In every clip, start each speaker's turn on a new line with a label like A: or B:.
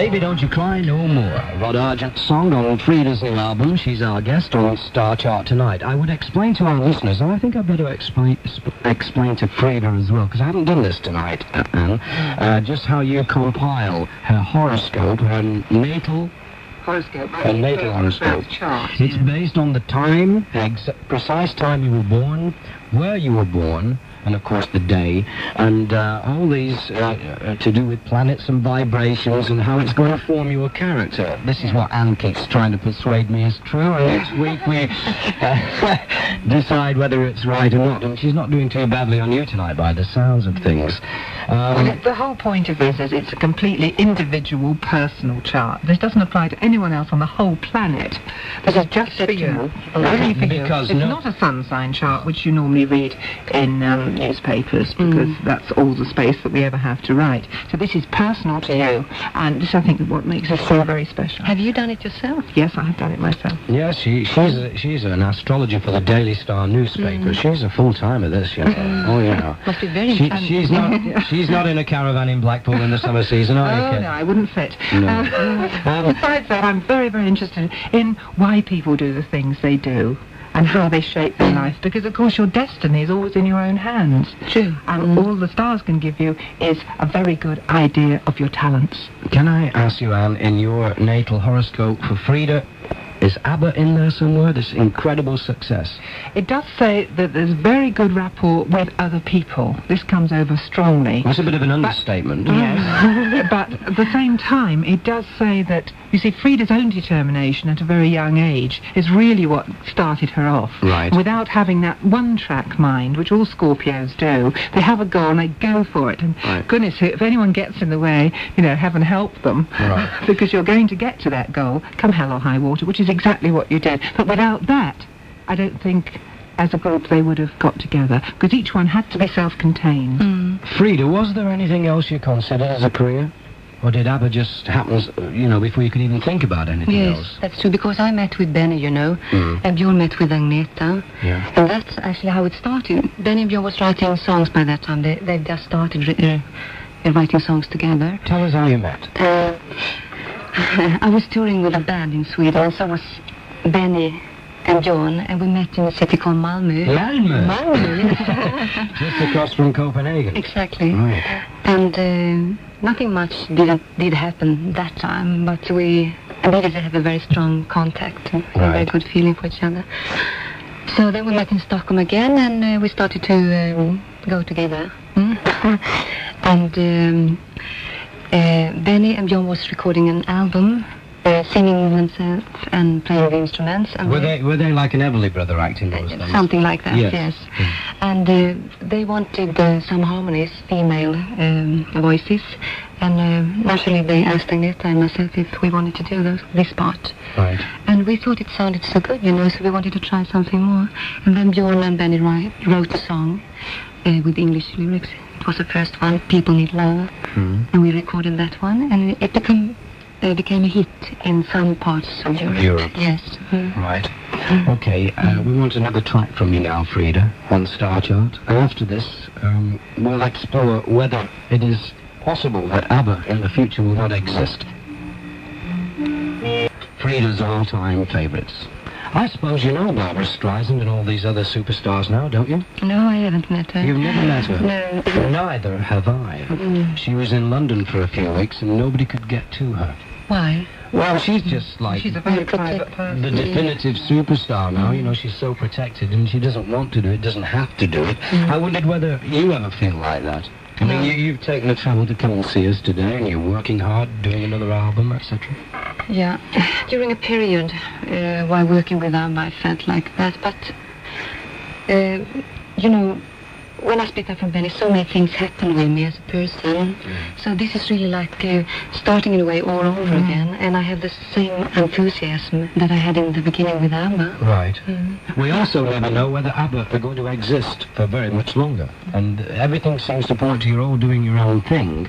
A: Baby Don't You Cry No More, a Rod Argent song on Frida's new album. She's our guest on Star Chart tonight. I would explain to our listeners, and I think I'd better explain to Frida as well, because I haven't done this tonight, Anne, just how you compile her horoscope, her natal
B: horoscope.
A: A natal horoscope.
B: Chart.
A: It's based on the time, precise time you were born, where you were born, and of course the day, and all these to do with planets and vibrations and how it's going to form your character. This is what Anne keeps trying to persuade me is true, and next week we decide whether it's right or not. And she's not doing too badly on you tonight by the sounds of things.
B: The whole point of this is it's a completely individual, personal chart. This doesn't apply to anyone else on the whole planet. This is just for you, only for you. It's not a sun sign chart, which you normally read in newspapers, because that's all the space that we ever have to write. So this is personal to you, and this, I think, is what makes it so very special.
C: Have you done it yourself?
B: Yes, I have done it myself.
A: Yes, she's an astrologer for the Daily Star newspaper. She's a full-timer, this, you know. Oh, yeah.
C: Must be very intense.
A: She's not in a caravan in Blackpool in the summer season, are you, kid?
B: No, I wouldn't fit.
A: No.
B: Besides that, I'm very, very interested in why people do the things they do and how they shape their life, because, of course, your destiny is always in your own hands.
C: True.
B: And all the stars can give you is a very good idea of your talents.
A: Can I ask you, Anne, in your natal horoscope for Frida, is ABBA in there somewhere, this incredible success?
B: It does say that there's very good rapport with other people. This comes over strongly.
A: That's a bit of an understatement.
B: Yes. But at the same time, it does say that, you see, Frida's own determination at a very young age is really what started her off.
A: Right.
B: Without having that one-track mind, which all Scorpios do. They have a goal and they go for it. And goodness, if anyone gets in the way, you know, heaven help them.
A: Right.
B: Because you're going to get to that goal, come hell or high water, which is exactly what you did. But without that, I don't think as a group they would have got together, because each one had to be self-contained.
A: Frida, was there anything else you considered as a career? Or did ABBA just happen, you know, before you could even think about anything else?
C: Yes, that's true, because I met with Benny, you know, and Björn met with Agneta.
A: Yeah.
C: And that's actually how it started. Benny and Björn was writing songs by that time. They just started writing songs together.
A: Tell us how you met.
C: I was touring with a band in Sweden, and so was Benny and John, and we met in a city called Malmö.
A: Malmö?
C: Malmö, yes.
A: Just across from Copenhagen.
C: Exactly.
A: Right.
C: And nothing much did happen that time, but we needed to have a very strong contact and a very good feeling for each other. So then we met in Stockholm again, and we started to go together. And Benny and Björn was recording an album, singing themselves and playing the instruments. And
A: were they like an Everly Brother act in those days?
C: Something like that, yes.
A: Mm.
C: And they wanted some harmonies, female voices, and naturally they asked Agneta and myself if we wanted to do this part.
A: Right.
C: And we thought it sounded so good, you know, so we wanted to try something more. And then Björn and Benny wrote a song with English lyrics. It was the first one, People Need Love, and we recorded that one, and it became a hit in some parts of Europe. Yes.
A: Right. Okay, we want another track from you now, Frida, on Star Chart. After this, we'll explore whether it is possible that ABBA in the future will not exist. Frida's all-time favourites. I suppose you know Barbara Streisand and all these other superstars now, don't you?
C: No, I haven't met her.
A: You've never met her?
C: No.
A: Neither have I. She was in London for a few weeks and nobody could get to her.
C: Why?
A: Well, she's just like...
B: She's a very private person.
A: The definitive superstar now, you know, she's so protected and she doesn't want to do it, doesn't have to do it. I wondered whether you ever feel like that. I mean, you've taken the trouble to come and see us today and you're working hard, doing another album, etc.
C: Yeah, during a period while working with ABBA, I felt like that, but, you know, when I split up from Benny, so many things happened with me as a person. So this is really like starting in a way all over again, and I have the same enthusiasm that I had in the beginning with ABBA.
A: Right. We also never know whether ABBA are going to exist for very much longer, and everything seems to point to you're all doing your own thing.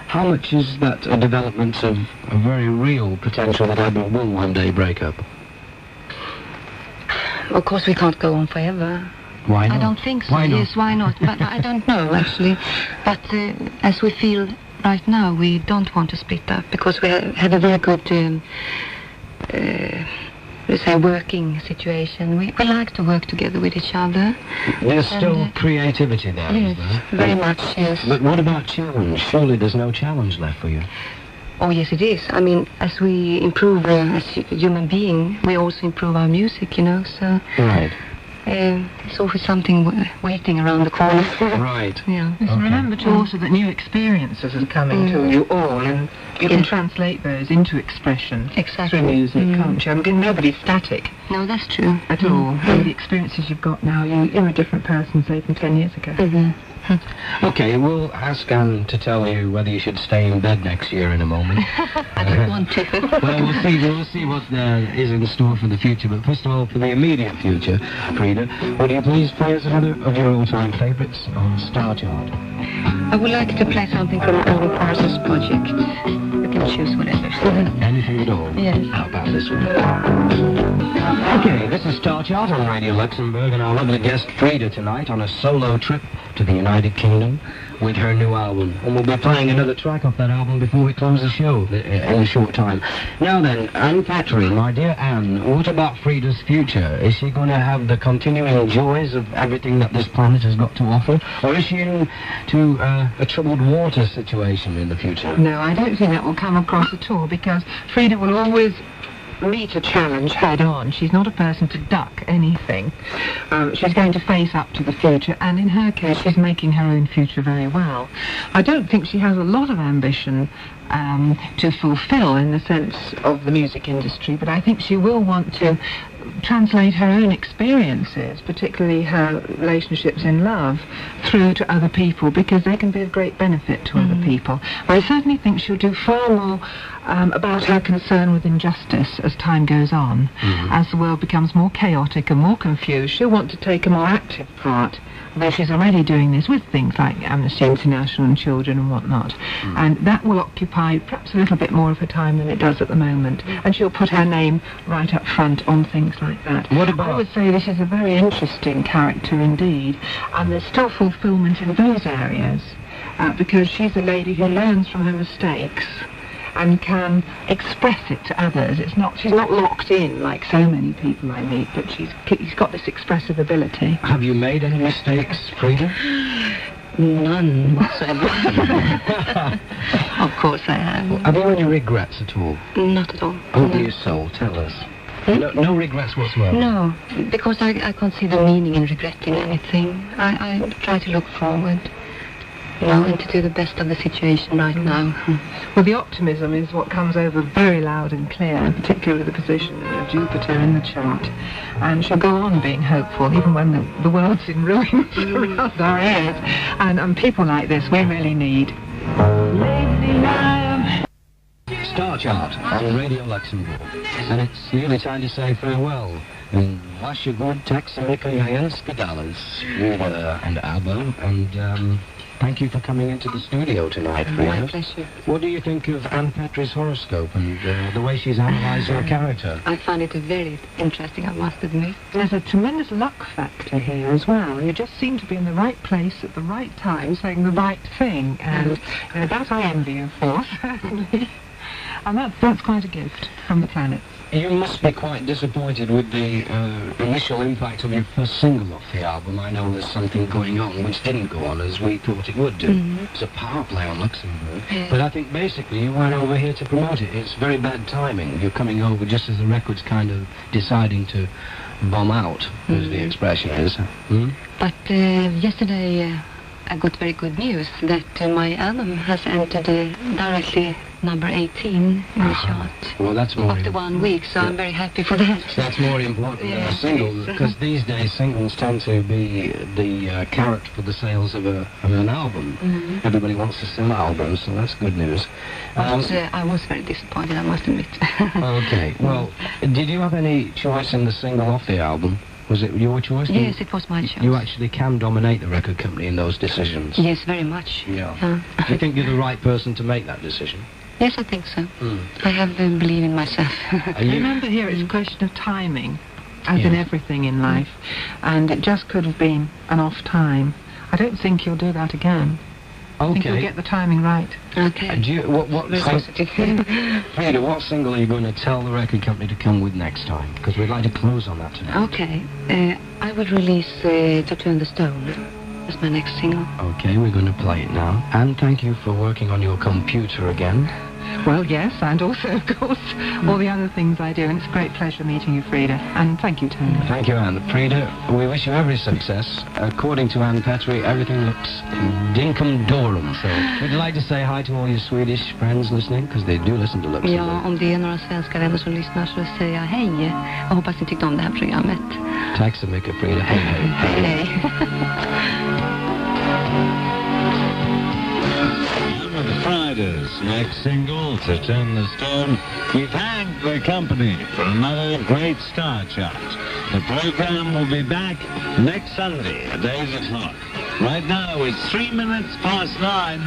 A: How much is that a development of a very real potential that ABBA will one day break up?
C: Of course we can't go on forever.
A: Why not?
C: I don't think so.
A: Why not?
C: Yes, why not? But I don't know, actually. But as we feel right now we don't want to split up because we have a very good let's say working situation. We like to work together with each other.
A: There's still creativity there,
C: yes,
A: is there?
C: Very much, yes.
A: But what about challenge? Surely there's no challenge left for you.
C: Oh, yes, it is. I mean, as we improve as human being, we also improve our music, you know, so...
A: Right.
C: It's always something waiting around the corner.
A: Right.
B: Yeah. Yes, okay. Remember too also that new experiences are coming to you all, and you can translate those into expression through music, can't you? I mean, nobody's static.
C: No, that's true.
B: At all. And the experiences you've got now, you're a different person, say, from 10 years ago.
A: Okay, we'll ask Anne to tell you whether you should stay in bed next year in a moment.
C: I don't want to.
A: Well, we'll see what is in store for the future. But first of all, for the immediate future, Frida, would you please play us another of your all-time favourites on Star Chart?
C: I would like to play something from Alan Parsons' project. You can choose whatever.
A: Anything at all?
C: Yes.
A: How about this one? Okay, this is Star Chart on Radio Luxembourg, and our lovely guest Frida tonight on a solo trip to the United Kingdom with her new album. And we'll be playing another track off that album before we close the show in a short time. Now then, Anne Patry, my dear Anne, what about Frida's future? Is she going to have the continuing joys of everything that this planet has got to offer? Or is she into a troubled water situation in the future?
B: No, I don't think that will come across at all, because Frida will always meet a challenge head on. She's not a person to duck anything. She's going to face up to the future, and in her case she's making her own future very well. I don't think she has a lot of ambition to fulfill in the sense of the music industry, but I think she will want to translate her own experiences, particularly her relationships in love, through to other people, because they can be of great benefit to other people. I certainly think she'll do far more about her concern with injustice as time goes on. As the world becomes more chaotic and more confused, she'll want to take a more active part, although she's already doing this with things like Amnesty International and children and whatnot. And that will occupy perhaps a little bit more of her time than it does at the moment. And she'll put her name right up front on things like that.
A: What about...
B: I would say this is a very interesting character indeed, and there's still fulfilment in those areas, because she's a lady who learns from her mistakes and can express it to others. She's not locked in like so many people I meet, but she's got this expressive ability.
A: Have you made any mistakes, Frida?
C: None whatsoever. Of course I have.
A: Have you any regrets at all?
C: Not at all.
A: Open your soul, tell us. No regrets whatsoever?
C: No, because I can't see the meaning in regretting anything. I try to look forward, you know, and to do the best of the situation right now.
B: Well, the optimism is what comes over very loud and clear, particularly with the position of Jupiter in the chart. And she'll go on being hopeful, even when the world's in ruins around our ears. And people like this we really need.
A: Star Chart on Radio Luxembourg. And it's nearly time to say farewell. And wash your good text and make your dollars and ABBA. And thank you for coming into the studio tonight, Frida.
C: My pleasure.
A: What do you think of Anne Patry's horoscope and the way she's analysed your character?
C: I find it very interesting, I must admit.
B: There's a tremendous luck factor here as well. You just seem to be in the right place at the right time, saying the right thing. And that I envy you for, certainly. And that's quite a gift from the planets.
A: You must be quite disappointed with the initial impact of your first single off the album. I know there's something going on which didn't go on as we thought it would do. It's a power play on Luxembourg. But I think basically you weren't over here to promote it. It's very bad timing. You're coming over just as the record's kind of deciding to bomb out, as the expression is.
C: But yesterday I got very good news that my album has entered directly number 18 in the chart.
A: Well, that's more
C: after 1 week, so I'm very happy for that.
A: That's more important than a single, because these days singles tend to be the carrot for the sales of an album. Everybody wants to sell albums, so that's good news.
C: I was very disappointed, I must admit.
A: Okay, well, did you have any choice in the single off the album? Was it your choice?
C: Yes, it was my choice.
A: You actually can dominate the record company in those decisions.
C: Yes, very much.
A: Yeah. Do you think you're the right person to make that decision?
C: Yes, I think so. I have to believe in myself.
B: Remember here, it's a question of timing, as in everything in life. And it just could have been an off time. I don't think you'll do that again. I think you'll get the timing right.
C: Okay.
A: Do you, what Frida, what single are you going to tell the record company to come with next time? Because we'd like to close on that tonight.
C: Okay. I would release To Turn the Stone as my next single.
A: Okay, we're going to play it now. And thank you for working on your computer again.
B: Well, yes, and also, of course, all the other things I do. And it's a great pleasure meeting you, Frida. And thank you, Tony.
A: Thank you, Anne. Frida, we wish you every success. According to Anne Petrie, everything looks dinkum dorum. So we'd like to say hi to all your Swedish friends listening, because they do listen to Luxembourg.
C: Ja, om det är några svenska vänner som lyssnar så säger jag hej. Och hoppas ni tyckte om det här programmet.
A: Tack så mycket, Frida. Hej, hej.
C: Hej.
D: Frida's next single, To Turn the Stone. We thank the company for another great star chart. The program will be back next Sunday at 8 o'clock. Right now it's 3 minutes past 9.